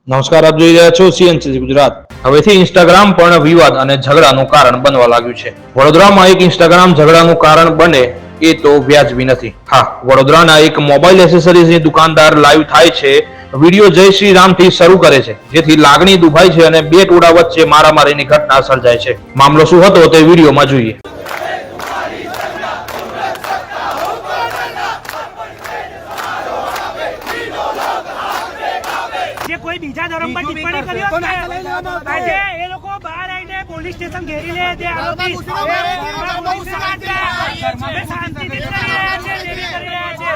નમસ્કાર, આપ જોઈ રહ્યા છો સીએનસીસી ગુજરાત. હવેથી ઇન્સ્ટાગ્રામ પણ વિવાદ અને ઝઘડાનું કારણ બનવા લાગ્યું છે. વડોદરામાં એક ઇન્સ્ટાગ્રામ ઝઘડાનું કારણ બને એ તો વ્યાજબી નથી. હા, વડોદરાના એક મોબાઈલ એસેસરીઝની દુકાનદાર લાઈવ થાય છે. વિડીયો જય શ્રી રામથી શરૂ કરે છે, જેથી લાગણી દુભાય છે અને બે ટોળા વચ્ચે મારામારીની ઘટના સર્જાય છે. મામલો શું હતો તે વિડીયોમાં જોઈએ. કોઈ બીજા ધર્મ પર ટિપ્પણી કરી આજે એ લોકો બહાર આવીને પોલીસ સ્ટેશન ઘેરી લે છે. આરોપી શાંતિથી કરી રહ્યા છે, દેવી કરી રહ્યા છે.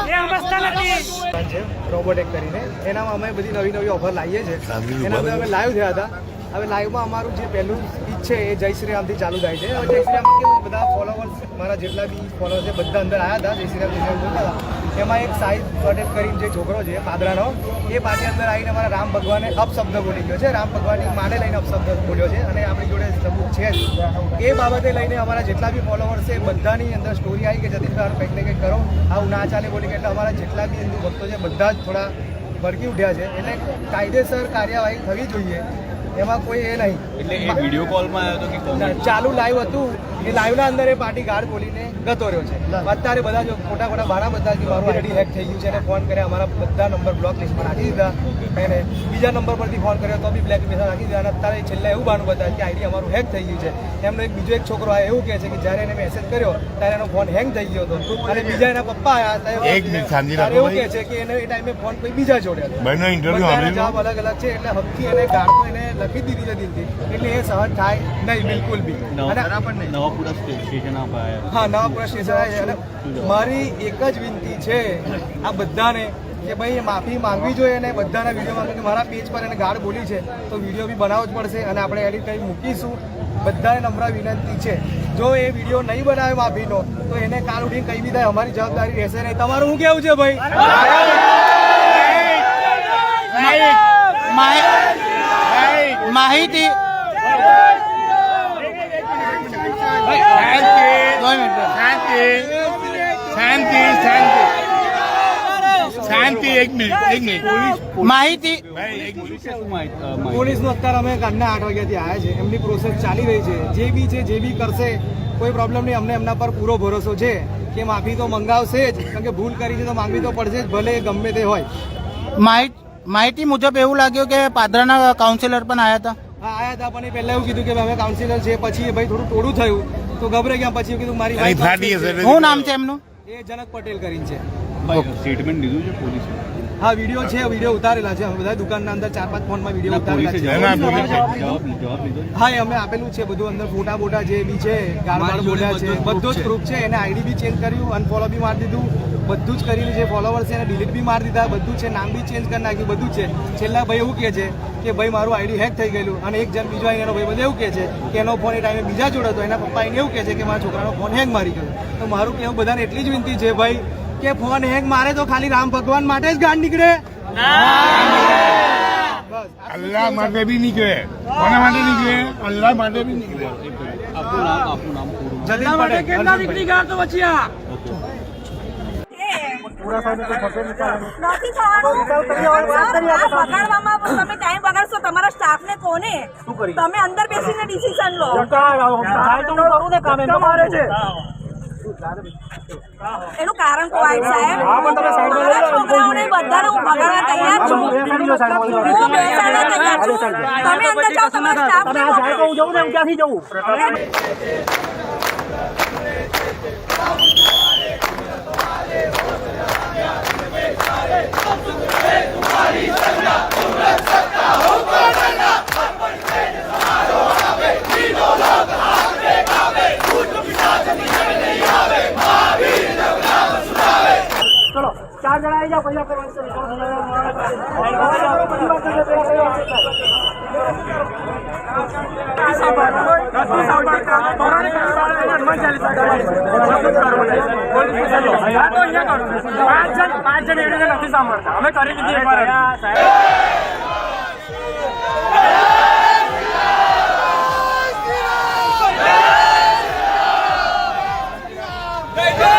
એ સમજતા નથી. રોબોટેક કરીને એનામાં અમે બધી નવી નવી ઓફર લાવીએ છીએ. એના અંદર અમે લાઈવ થયા હતા. હવે લાઈવમાં અમારું જે પહેલું સ્પીચ છે એ જય શ્રી રામથી ચાલુ થાય છે. હવે જય શ્રી રામ કેવું બધા ફોલોવર્સ મારા જેટલા બી ફોલોવર્સ છે બધા અંદર આવ્યા હતા. જય શ્રી રામ બોલતા હતા. એમાં એક સાહિદ પટેલ કરીને જે છોકરો છે પાદરાનો, એ પાછી અંદર આવીને અમારા રામ ભગવાને અપશબ્દ બોલી ગયો છે. રામ ભગવાનની માને લઈને અપશબ્દ બોલ્યો છે અને આપણી જોડે સબૂત છે જ. એ બાબતે લઈને અમારા જેટલા બી ફોલોવર્સ છે બધાની અંદર સ્ટોરી આવી કે જતીનભાઈ કંઈક ને કંઈક કરો, આવું ના ચાલે બોલી કે એટલે અમારા જેટલા બી હિન્દુ ભક્તો છે બધા જ થોડા ભડકી ઉઠ્યા છે. એટલે કાયદેસર કાર્યવાહી થવી જોઈએ, એમાં કોઈ એ નહીં. એટલે એ વિડીયો કોલમાં આવ્યો હતો કે ચાલુ લાઈવ હતું, એ લાઈવના અંદર એ પાર્ટી ગાર્ડ બોલીને ગતો રહ્યો છે. અત્યારે બધા જો ખોટા ખોટા બાળા બધા કે મારું આઈડી હેક થઈ ગયું છે અને ફોન કર્યા, અમારા બધા નંબર બ્લોક લિસ્ટમાં નાખી દીધા. એને બીજા નંબર પરથી ફોન કર્યો તો બી બ્લેક લિસ્ટમાં નાખી દીધા. અને અત્યારે છેલ્લે એવું બાનું બતાવ્યું કે આઈડી અમારું હેક થઈ ગયું છે. એમનો એક બીજો એક છોકરો આવ્યો એવું કહે છે કે જ્યારે એને મેસેજ કર્યો ત્યારે એનો ફોન હેંગ થઈ ગયો હતો અને બીજા એના પપ્પા આવ્યા ત્યારે એવું કહે છે કે એને એ ટાઈમે ફોન કોઈ બીજા જોડે હતો. જવાબ અલગ અલગ છે. એટલે હકથી એને ગાળ તો એને લખી દીધી છે દિલથી, એટલે એ સહજ થાય નહીં બિલકુલ બી. નવાપુરા સ્ટેશન હા, નવાપુરા સ્ટેશન આવે છે. અને મારી એક જ વિનંતી છે આ બધાને કે ભાઈ માફી માંગવી જોઈએ અને બધાના વિડીયો માંગે કે મારા પેજ પર એને ગાળ બોલી છે તો વિડીયો બી બનાવવો જ પડશે અને આપણે એડિટ કરી મૂકીશું. બધાને નમ્ર વિનંતી છે, જો એ વિડીયો નહીં બનાવે માફીનો તો એને કાલ ઉઠીને કઈ બી થાય અમારી જવાબદારી રહેશે નહીં. તમારું શું કેવું છે ભાઈ? માહિતી શાંતિ એક મિનિટ માહિતી પોલીસનું અત્યારે અમે કાલના 8 વાગ્યાથી આવ્યા છે. એમની પ્રોસેસ ચાલી રહી છે. જે બી છે જે બી કરશે કોઈ પ્રોબ્લેમ નહીં. અમને એમના પર પૂરો ભરોસો છે કે માફી તો મંગાવશે જ, કારણ કે ભૂલ કરી છે તો માંગવી તો પડશે જ, ભલે ગમે તે હોય. માહિતી મુજબ એવું લાગ્યું કે પાદરાના કાઉન્સિલર પણ આવ્યા હતા. હા, આવ્યા હતા, પણ એ પહેલા એવું કીધું કે અમે કાઉન્સિલર છે. પછી ભાઈ થોડું ટોળું થયું તો ગભરાઈ ગયા. પછી કીધું મારી શું નામ છે એમનું? એ જનક પટેલ કરીને છે. સ્ટેટમેન્ટ લીધું છે પોલીસે? હા, વિડીયો છે, વિડીયો ઉતારેલા છે. અમે બધા દુકાનના અંદર 4-5 ફોનમાં વિડીયો ઉતારેલા છે. હા, એ અમે આપેલું છે બધું અંદર, ફોટા બોટા જે બી છે, ગાળ બોલ્યા છે, બધું જ પ્રૂફ છે. એને આઈડી બી ચેન્જ કર્યું, અનફોલો બી મારી દીધું, બધું જ કરેલું છે. ફોલોવર્સ છે એને ડિલીટ બી મારી દીધા, બધું છે. નામ બી ચેન્જ કરી નાખ્યું, બધું છે. છેલ્લા ભાઈ એવું કહે છે કે ભાઈ મારું આઈડી હેક થઈ ગયેલું. અને એક જણ બીજો આવીને એનો ભાઈ બધું એવું કહે છે કે એનો ફોન એ ટાઈમે બીજા જોડે હતો, એના પપ્પા એને એવું કહે છે કે મારા છોકરાનો ફોન હેંગ મારી ગયો. તો મારું કહેવું બધાને એટલી જ વિનંતી છે ભાઈ કે ફોન હેંગ મારે તો ખાલી રામ ભગવાન માટે જ ગાંડ નીકળે, અલ્લાહ માટે બી નીકળે, કોના માટે નીકળે? અલ્લાહ માટે બી નીકળે. આપનું નામ જતીન પટેલ. કેટલા નીકળી ગયા તો પછી આ નથી થવાનું. બગાડવામાં તમે ટાઈમ બગાડશો તમારા સ્ટાફને. કોને તમે અંદર બેસીને ડિસિઝન લો. એનું કારણ કોઈ સાહેબ, મારા છોકરાઓને બધાને હું ભગાડવા તૈયાર છું. હું બેસાડવા તૈયાર છું. તમે અંદર જાઓ, તમારા સ્ટાફને ક્યાંથી જવું? ચલો 4 જણા આવી જાઓ, પછી આપણે 5 જણ એવી રીતે નથી સાંભળતા. અમે કરી લીધી એકવાર. જય